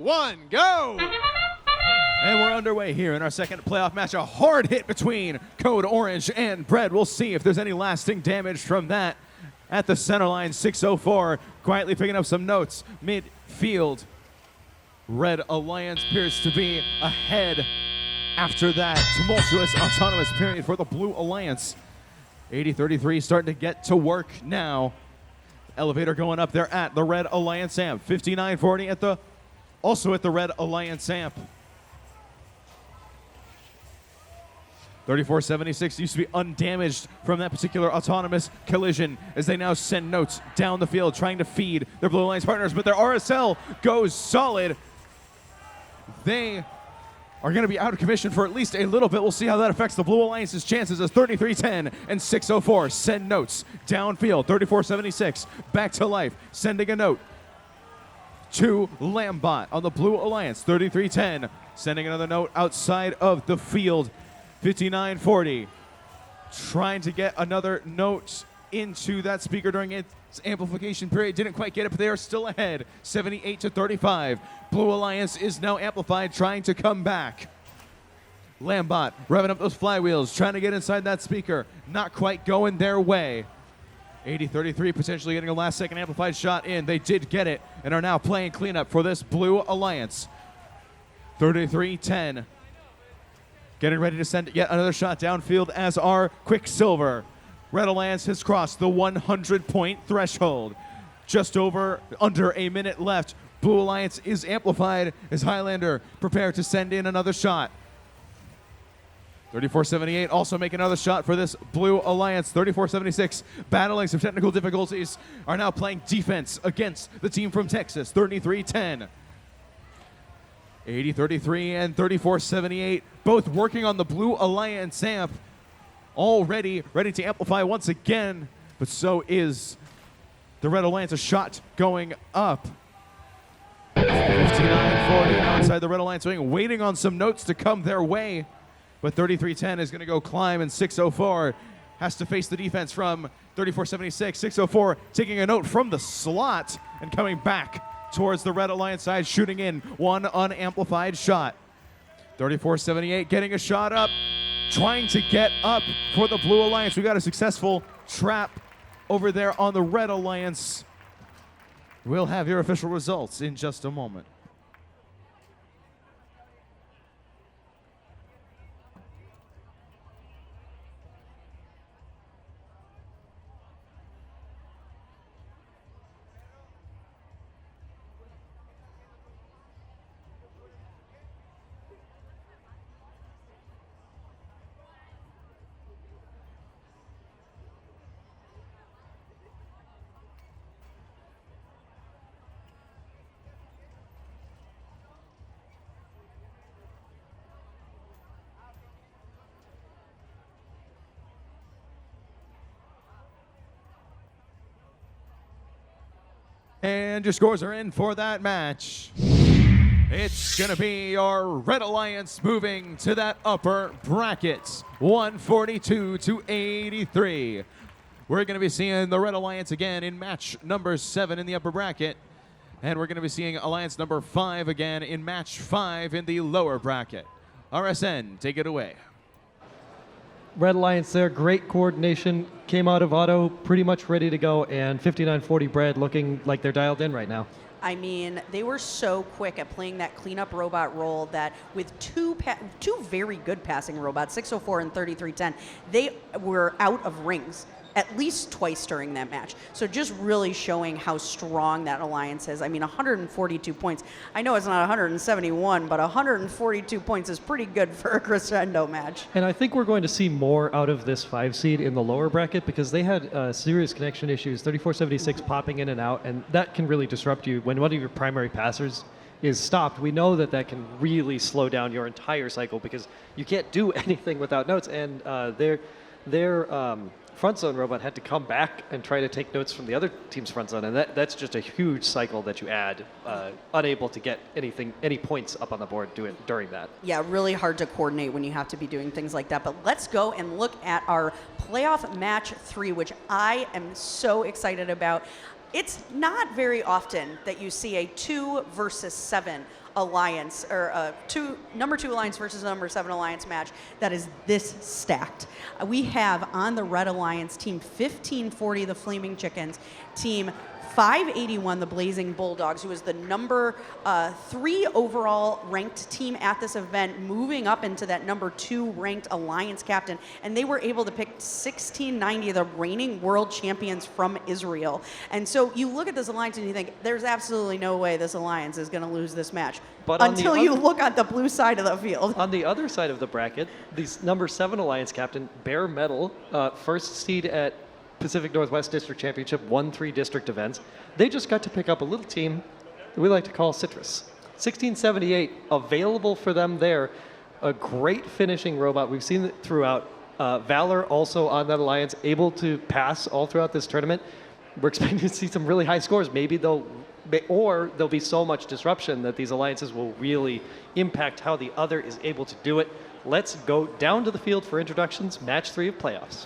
1, go! And we're underway here in our second playoff match. A hard hit between Code Orange and Bread. We'll see if there's any lasting damage from that. At the center line, 604, quietly picking up some notes. Midfield, Red Alliance appears to be ahead after that tumultuous autonomous period for the Blue Alliance. 80-33 starting to get to work now. Elevator going up there at the Red Alliance amp. 59-40 also at the Red Alliance amp. 34-76 used to be undamaged from that particular autonomous collision as they now send notes down the field trying to feed their Blue Alliance partners, but their RSL goes solid. They are going to be out of commission for at least a little bit. We'll see how that affects the Blue Alliance's chances as 33-10 and 604 send notes downfield. 34-76 back to life, sending a note to Lambot on the Blue Alliance. 33-10 sending another note outside of the field. 59-40 trying to get another note into that speaker during its amplification period. Didn't quite get it, but they are still ahead. 78-35. Blue Alliance is now amplified, trying to come back. Lambot revving up those flywheels, trying to get inside that speaker. Not quite going their way. 80-33 potentially getting a last second amplified shot in. They did get it and are now playing cleanup for this Blue Alliance. 33-10. Getting ready to send yet another shot downfield as our Quicksilver. Red Alliance has crossed the 100-point threshold. Just under a minute left. Blue Alliance is amplified as Highlander prepared to send in another shot. 34-78 also make another shot for this Blue Alliance. 34-76 battling some technical difficulties, are now playing defense against the team from Texas. 33-10. 80-33 and 34-78, both working on the Blue Alliance amp. Already ready to amplify once again, but so is the Red Alliance. A shot going up. 59-40 outside the Red Alliance wing, waiting on some notes to come their way. But 33-10 is going to go climb, and 604 has to face the defense from 34-76. 604 taking a note from the slot and coming back towards the Red Alliance side, shooting in one unamplified shot. 34-78 getting a shot up, trying to get up for the Blue Alliance. We got a successful trap over there on the Red Alliance. We'll have your official results in just a moment. And your scores are in for that match. It's going to be our Red Alliance moving to that upper bracket, 142-83. We're going to be seeing the Red Alliance again in match number 7 in the upper bracket. And we're going to be seeing Alliance number 5 again in match 5 in the lower bracket. RSN, take it away. Red Alliance there, great coordination, came out of auto pretty much ready to go, and 59-40 Bread looking like they're dialed in right now. I mean, they were so quick at playing that cleanup robot role that with two very good passing robots, 604 and 3310, they were out of rings at least twice during that match. So just really showing how strong that alliance is. I mean, 142 points. I know it's not 171, but 142 points is pretty good for a crescendo match. And I think we're going to see more out of this 5 seed in the lower bracket because they had serious connection issues, 34-76 popping in and out, and that can really disrupt you when one of your primary passers is stopped. We know that that can really slow down your entire cycle because you can't do anything without notes, and their front zone robot had to come back and try to take notes from the other team's front zone, and that's just a huge cycle that you add, unable to get any points up on the board during that. Yeah, really hard to coordinate when you have to be doing things like that. But let's go and look at our playoff match 3, which I am so excited about. It's not very often that you see a 2 versus 7 alliance, or number 2 alliance versus number 7 alliance match that is this stacked. We have on the red alliance team 1540, the Flaming Chickens, team 581, the Blazing Bulldogs, who is the number 3 overall ranked team at this event, moving up into that number 2 ranked alliance captain. And they were able to pick 1690, the reigning world champions from Israel. And so you look at this alliance and you think, there's absolutely no way this alliance is going to lose this match. But until you look at the blue side of the field. On the other side of the bracket, the number 7 alliance captain, Bare Metal, first seed at Pacific Northwest District Championship, won 3 district events. They just got to pick up a little team that we like to call Citrus. 1678 available for them there. A great finishing robot. We've seen it throughout. Valor also on that alliance, able to pass all throughout this tournament. We're expecting to see some really high scores. Maybe there'll be so much disruption that these alliances will really impact how the other is able to do it. Let's go down to the field for introductions. Match 3 of playoffs.